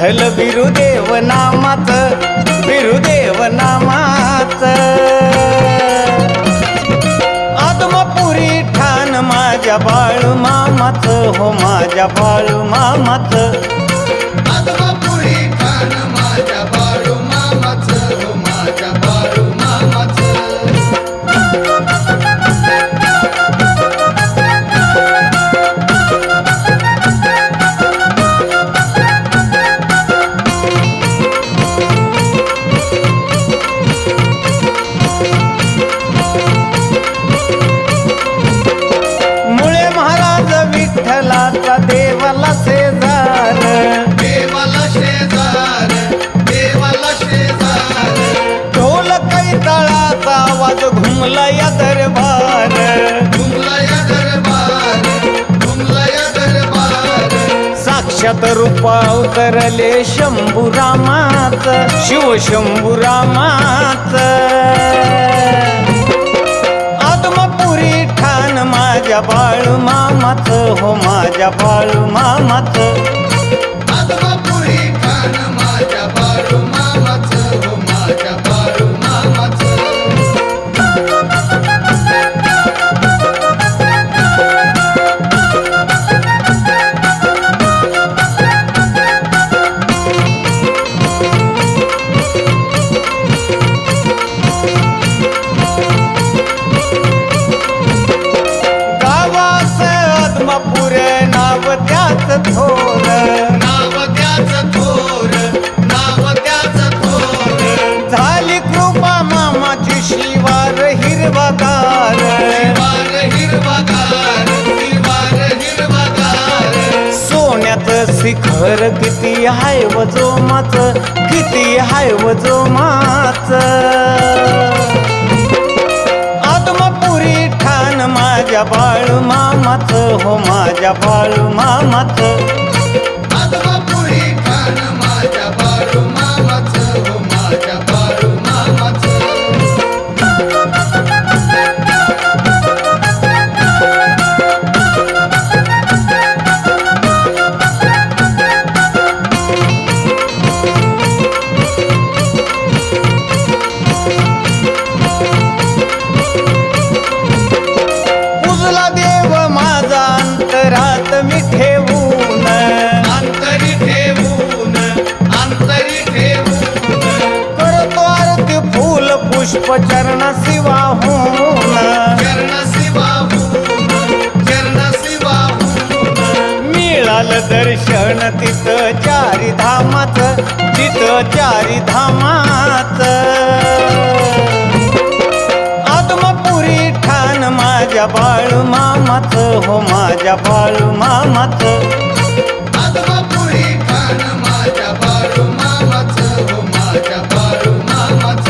विठ्ठल बिरुदेव नामाच, बिरुदेव नामाच आदमपुरी ठाण माझ्या बाळू मामाच, हो माझ्या बाळू मामाच आदमपुरी ठाण माझ्या बाळू मामाच, हो माझ्या बाळू मामाच विठ्ठलाचा देवाला शेजार, देवाला शेजार, देवाला शेजार ढोल कैताळाचा आवाज घुमला या दरबार, घुमला या दरबार, घुमला या दरबार साक्षात रूपा उतरले शंभूरामाच, शिव शंभूरामाच आदमपुरी ठाण माझ्या बाळू मामाच, हो माझ्या बाळू मामाच आदमपुरी ठाण माझ्या बाळू मामाच, हो माझ्या बाळू मामाच नाव त्याच थोर, नाव त्याच थोर, नाव त्याच थोर झाली कृपा मामाची शिवार हिरवागार, शिवार हिरवागार, शिवार हिरवागार सोन्यात शिखर किती हाय वजोमाच, किती हाय वजोमाच आदमपुरी ठाण माझ्या बाळू मामाच, हो माझ्या बाळू मामाच आदमपुरी ठाण माझ्या बाळू मामाच, हो माझ्या बाळू मामाच पूजला देव माझा अंतरात मी ठेवून, अंतरी ठेवून, अंतरी ठेवून करतो आरती फूल पुष्प चरणासी वाहून, चरणासी वाहून, चरणासी वाहून मिळालं दर्शन तिथं चारी धामाच, तिथं चारी धामाच आदमपुरी ठाण माझ्या बाळू मामाच, हो माझ्या बाळू मामाच आदमपुरी ठाण माझ्या बाळू मामाच, हो माझ्या बाळू मामाच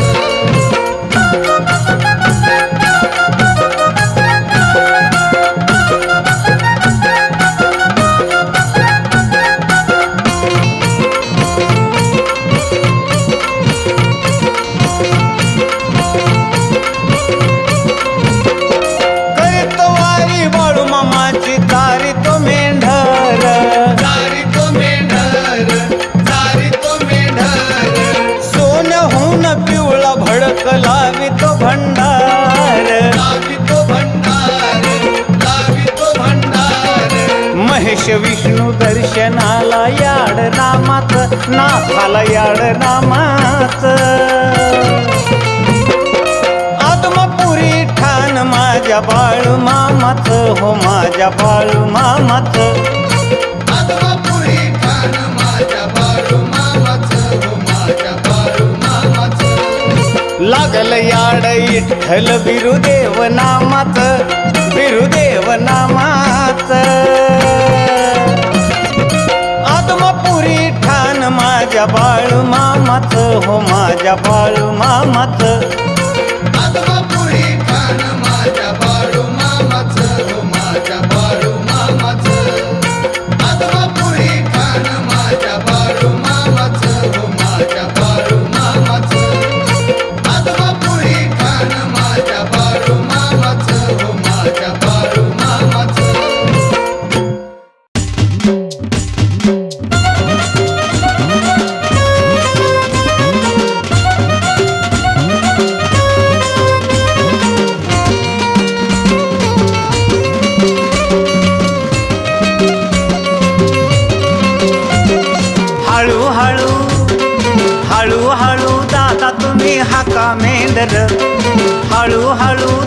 करतो वारी बाळू मामाची तारी तो मेंढर, तारी तो मेंढर, तारी तो मेंढर सोन्याहून पिवळा भडक लावितो भंडार, लावी तो भंडार, लावी तो भंडार महेश विष्णू दर्शनाला याड नामाच, नाथाला याड नामाच आदमपुरी ठाण माझ्या बाळू मामाच, हो माझ्या बाळू मामाच आदमपुरी ठाण माझ्या बाळू मामाच, हो माझ्या बाळू मामाच लागल याड विठ्ठल बिरुदेव नामाच, बिरुदेव नामाच आदमपुरी ठाण माझ्या बाळू मामाच, हो माझ्या बाळू मामाच आदमपुरी ठाण माझ्या बाळू मामाच, हो माझ्या बाळू मामाच आदमपुरी ठाण माझ्या बाळू मामाच, हो माझ्या बाळू मामाच आदमपुरी ठाण माझ्या बाळू मामाच, हो माझ्या बाळू मामाच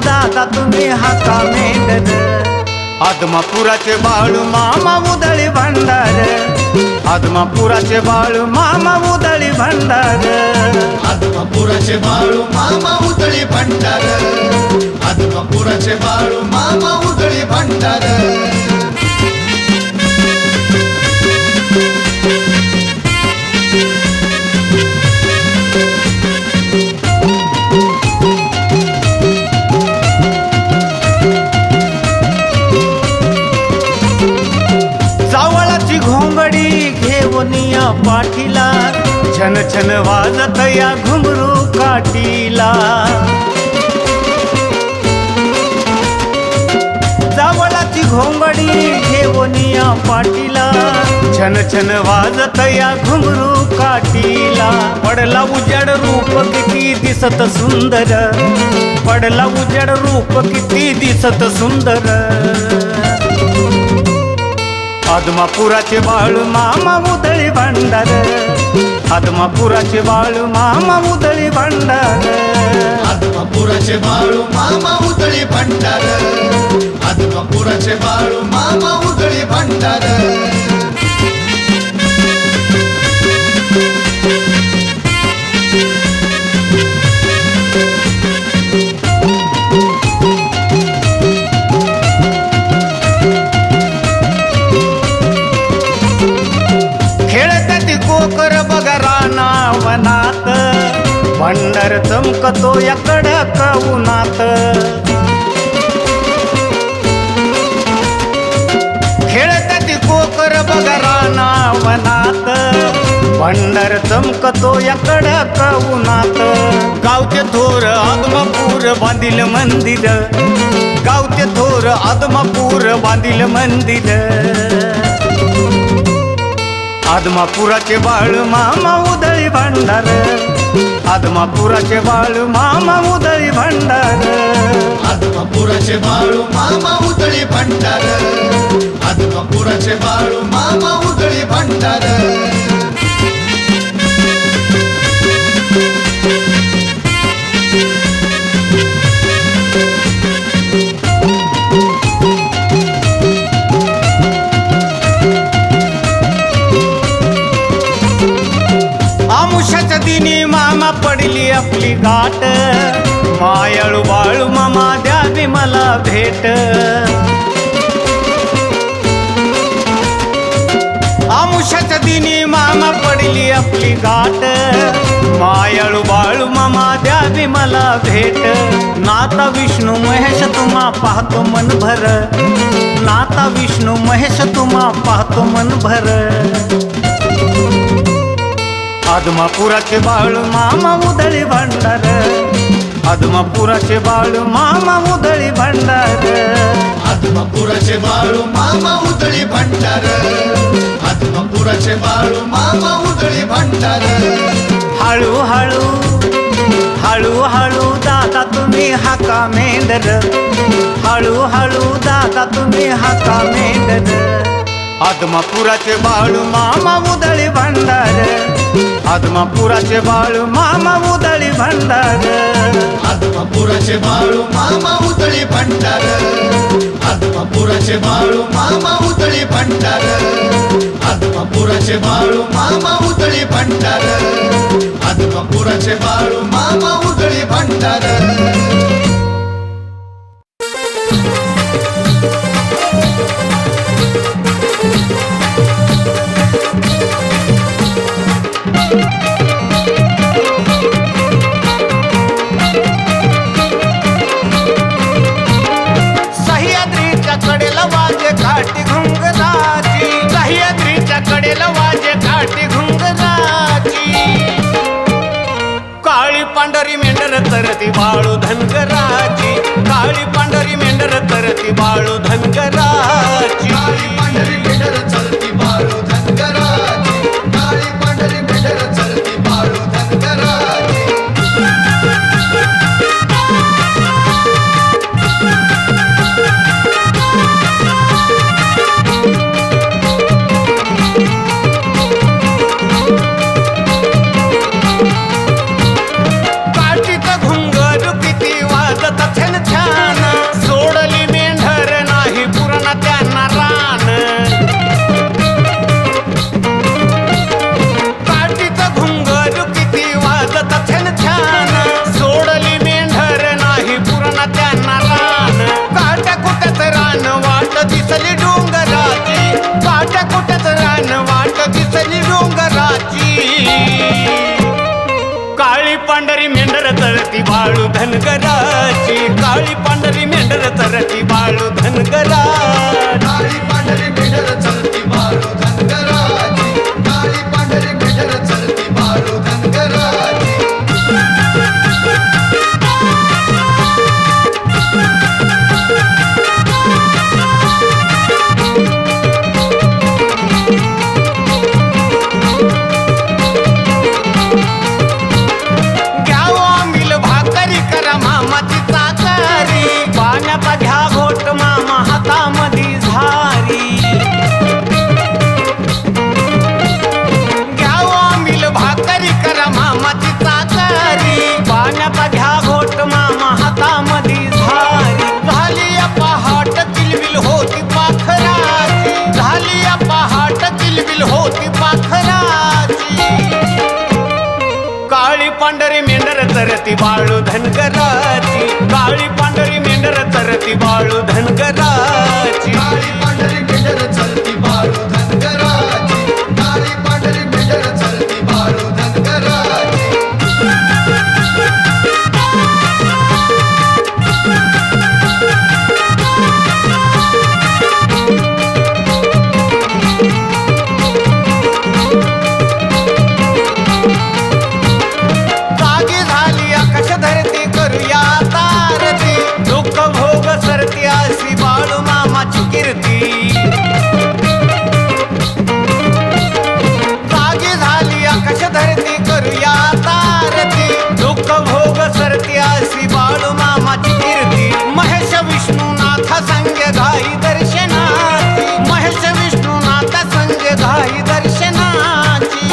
दादा तुम्ही हाका मेंढर आदमापुराचे बाळू मामा उदळी भंडार आदमापुराचे बाळू मामा उदळी भंडार आदमापुराचे बाळू मामा उदळी भंडार आदमापुराचे बाळू मामा उदळी भंडार जावळाची घोंगडी घेऊन या पाठीला छन छन वाजत या घुंगरू काठीला जावळाची घोंगडी घेऊन या पाठीला छन छन वाजत या घुंगरू काठीला पडला उजड रूप किती दिसत सुंदर पडला उजड रूप किती दिसत सुंदर आदमापुराचे बाळू मामा उदळी भंडार आदमापुराचे बाळू मामा उदळी भंडार आदमापुराचे बाळू मामा उदळी भंडार आदमापुराचे बाळू मामा उदळी भंडार कोकर बघा रानावनात भंडार चमकतो या कडक उन्हात खेळतात कोकर बघा रानावनात भंडार चमकतो या कडक उन्हात गावचे थोर आदमापूर बांधिल मंदिर गावचे थोर आदमापूर बांधिल मंदिर आदमापुराचे बाळू मामा उदळी भंडार आदमापुराचे बाळू मामा उदळी भंडार आदमापुराचे बाळू मामा उदळी भंडार आदमापुराचे बाळू मामा उदळी भंडार आमुष्याच्या दिनी मामा पडली आपली गाठ मायाळू बाळू मामा द्यावी मला भेट आमुष्याच्या दिनी मामा पडली आपली गाठ मायाळू बाळू मामा द्यावी मला भेट नाता विष्णू महेश तुम्हा पाहतो मनभर नाता विष्णू महेश तुम्हा पाहतो मनभर आदमापुराचे बाळू मामा उदळी भंडार आदमापुराचे बाळू मामा उदळी भंडार आदमापुराचे बाळू मामा उदळी भंडार आदमापुराचे बाळू मामा उदळी भंडार हळू हळू हळू हळू दादा तुम्ही हाका मेंढर हळू हळू दादा तुम्ही हाका मेंढर आदमापुराचे बाळू मामा उदळी भंडार आदमापुराचे बाळू मामा उदळी भंडार आदमापुराचे बाळू मामा उदळी भंडार आदमापुराचे बाळू मामा उदळी भंडार आदमापुराचे बाळू मामा उदळी भंडार आदमापुराचे बाळू मामा उदळी भंडार सह्याद्रीच्या कडेला वाजे काठी घुंगराची सह्याद्रीच्या कडेला वाजे काठी घुंगराची काळी पांढरी मेंढर करती बाळू धनगराची काळी पांढरी मेंढर करती बाळू धनगराची काळी पांढरी मेंढर चलती बाळू धनगराची काळी पांढरी मेंढर चलती बाळू धनगराची काठीचं घुंगर किती वाज काळी पांढरी मेंढर चरती बाळू धनगराची काळी पांढरी मेंढर चलती बाळू धनगराची काळी पांढरी मेंढर चलती बाळू धनगराची घ्यावा मिल भाकरी करा मामाची चाकरी पाण्याचा घ्या घोट मामा हातामधी झारी घ्यावा मिल भाकरी करा मामाची चाकरी पाण्याचा घ्या घोट मामा हातामधी झारी झाली या पहाट किलबिल होती पाखराची झाली या पहाट किलबिल होती पाखराची काळी पांढरी मेंढर चरती बाळू धनगराची काळी पांढरी मेंढर चरती बाळू धनगराची काळी पांढरी मेंढर चलती बाळू धनगराची काळी पांढरी मेंढर चलती बाळू धनगराची जागी झाली आकाश धरती करूया तारती दुःख भोग सरती अशी बाळू मामाची कीर्ती जागी झाली आकाश धरती करूया तारती दुःख भोग सरती अशी बाळू मामाची कीर्ती महेश विष्णुनाथ संग घाई दर्शनाची महेश विष्णुनाथ संग घाई दर्शनाची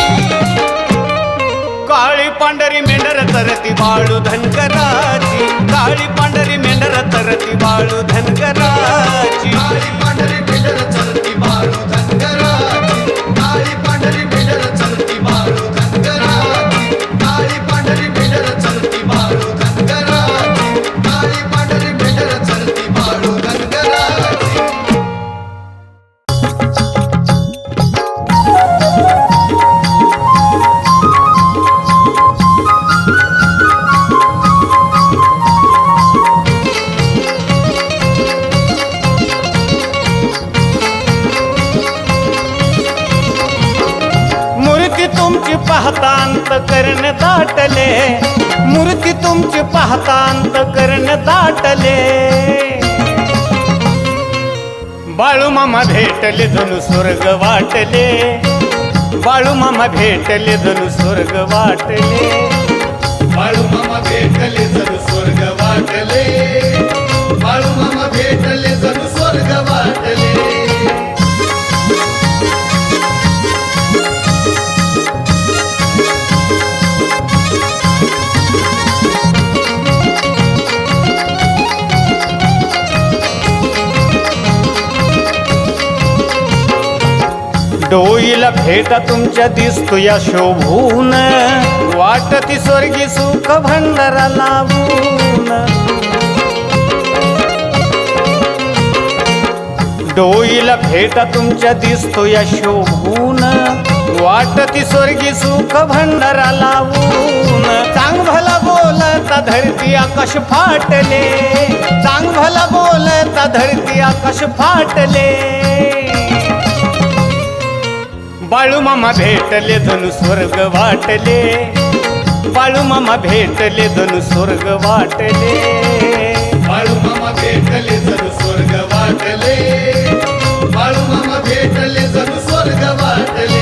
काळी पांढरी मेंढर तरती बाळू धनगराची काळी पांढरी मेंढर तरती बाळू धनगराची काळी पांढरी मेंढर चलती बाळू धनगराची काळी पांढरी मेंढर चलती बाळू धनगराची काळी पांढरी मेंढर चलती बाळू धनगराची काळी पांढरी मेंढर चलती बाळू धनगराची मूर्ती तुमची पाहतांत कर्ण दाटले मूर्ती तुमची पाहतांत कर्ण दाटले बाळू मामा भेटले जणू स्वर्ग वाटले बाळू मामा भेटले जणू स्वर्ग वाटले बाळू मामा भेटले जणू स्वर्ग वाटले बाळू मामा भेटले जणू स्वर्ग वाटले डोईला भेटा तुमच्या दिसतो या शोभून वाटती स्वर्गी सुख भंडारा लावून डोईला भेटा तुमच्या दिसतो या शोभून वाटती स्वर्गी सुख भंडारा लावून चांग भला बोलता धरती आकाश फाटले चांग भला बोलता धरती आकाश फाटले बाळू मामा भेटले जणू स्वर्ग वाटले बाळू मामा भेटले जणू स्वर्ग वाटले बाळू मामा भेटले जणू स्वर्ग वाटले बाळू मामा भेटले जणू स्वर्ग वाटले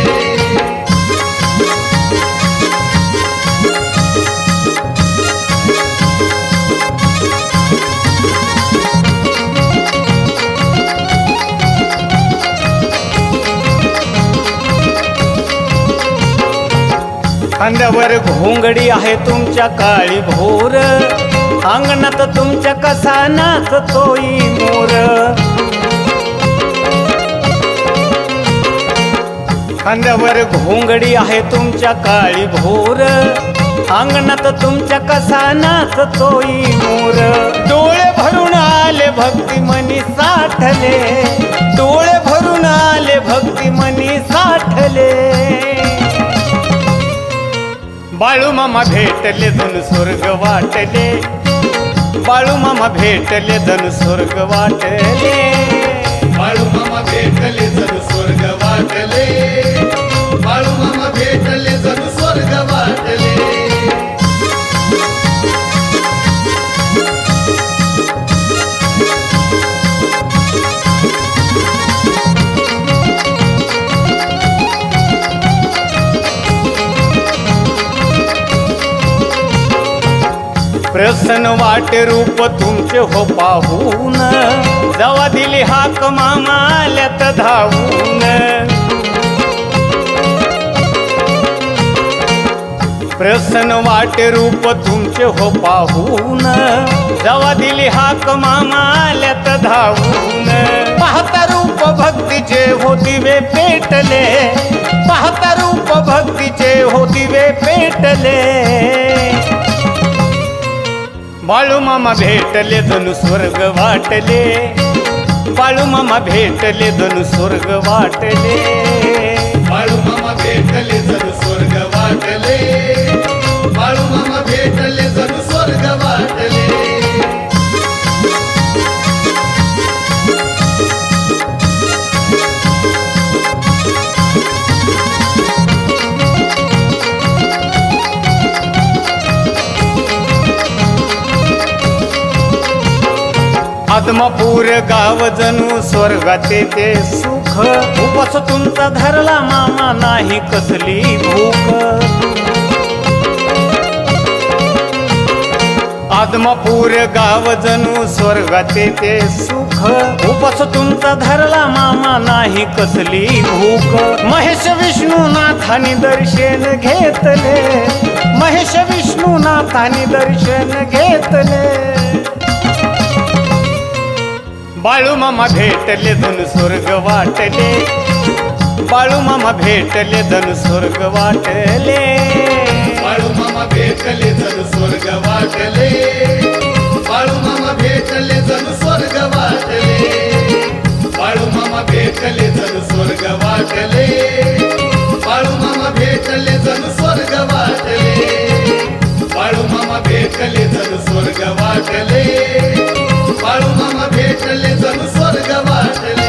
खांद्यावर घोंगडी आहे तुमच्या काळी भोर अंगणात तुमच्या कसा नाचतोय मोर खांद्यावर घोंगडी आहे तुमच्या काळी भोर अंगणात तुमच्या कसा नाचतोय मोर डोळे भरून आले भक्ती मनी साठले डोळे भरून आले भक्ती मनी साठले बाळू मामा भेटले जणू स्वर्ग वाटले बाळू मामा भेटले जण स्वर्ग वाटले. बाळू मामा भेटले जणू स्वर्ग वाटले. बाळू मामा भेटले जणू स्वर्ग वाटले. प्रसन्न वाटे रूप तुमचे हो पाहून, जवा दिली हाक मामा आल्यात धावून. प्रसन्न वाटे रूप तुमचे हो पाहून, जवा दिली हाक मामा आल्यात धावून. पाहता रूप भक्तीचे हो दिवे पेटले, पाहता रूप भक्तीचे हो दिवे पेटले. बाळू मामा भेटले जणू स्वर्ग वाटले. बाळू मामा भेटले जणू स्वर्ग वाटले. बाळू मामा भेटले जणू स्वर्ग वाटले. बाळू मामा भेटले जणू स्वर्ग वाटले. आदमापूर गाव जणू स्वर्गाचे ते सुख, उपास तुमचा धरला मामा नाही कसली भूक. आदमापूर गाव जणू स्वर्गाचे ते सुख, उपास तुमचा धरला मामा नाही कसली भूक. महेश विष्णुनाथानी दर्शन घेतले, महेश विष्णुनाथानी दर्शन घेतले. बाळू मामा भेटले जणू स्वर्ग वाटले. बाळू मामा भेटले जणू स्वर्ग वाटले. बाळू मामा भेटले जणू स्वर्ग वाटले. बाळू मामा भेटले जणू स्वर्ग वाटले. बाळू मामा भेटले जणू स्वर्ग वाटले. बाळू मामा भेटले जणू स्वर्ग वाटले. बाळू मामा भेटले जणू स्वर्ग वाटले. बाळू मामा भेटले जणू स्वर्ग वाटले.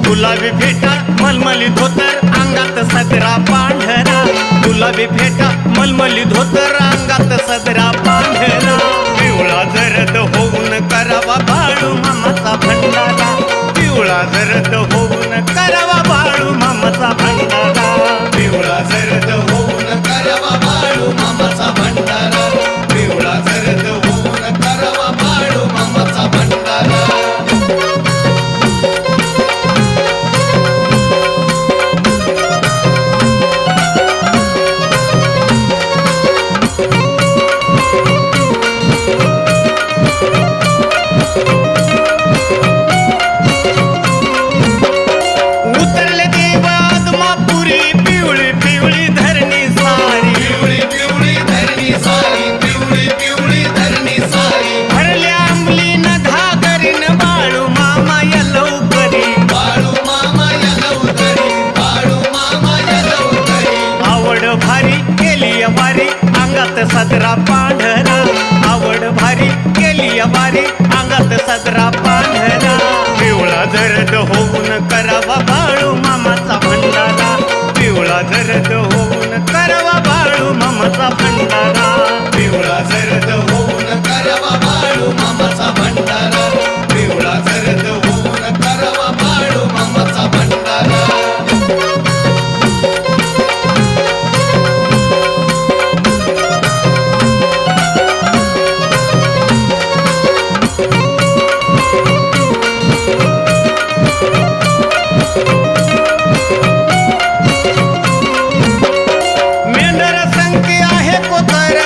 गुलाबी फेटा मलमली धोतर अंगात सदरा पांढरा. गुलाबी फेटा मलमली धोतर अंगात सदरा पांढरा. पिवळा जरद होऊन करावा बाळू मामाचा भंडारा. पिवळा जरद होऊन करावा बाळू मामाचा भंडारा. पिवळा जरद होऊन करावा बाळू मामाचा भंडारा. पिवळा जरद होऊन करावा बाळू मामाचा भंडारा. उतरले देव आदमापुरी पिवळी पिवळी धरणी सारी. पिवळी पिवळी धरणी सारी. पिवळी पिवळी धरणी सारी. भरल्या अंबली न घागरीन बाळू मामा या लवकरी. बाळू मामा या लवकरी. बाळू मामा या लवकरी. आवड भारी केली वारी अंगात सदरा पांढरा. आवड भारी केली वारी अंगात सदरा पांढरा. पिवळा जरद होऊन करावा बाळू मामाचा भंडारा. पिवळा जरद होऊन करावा बाळू मामाचा भंडारा. पिवळा जरद होऊन करावा बाळू मामाचा भंडारा. पिवळा जरद होऊन करावा बाळू मामाचा भंडारा. मेंढर संख्या आहे कोतर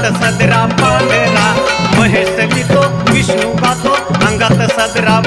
अंगात सदरा पांढरा महेश लिहितो विष्णू गातो अंगात सदरा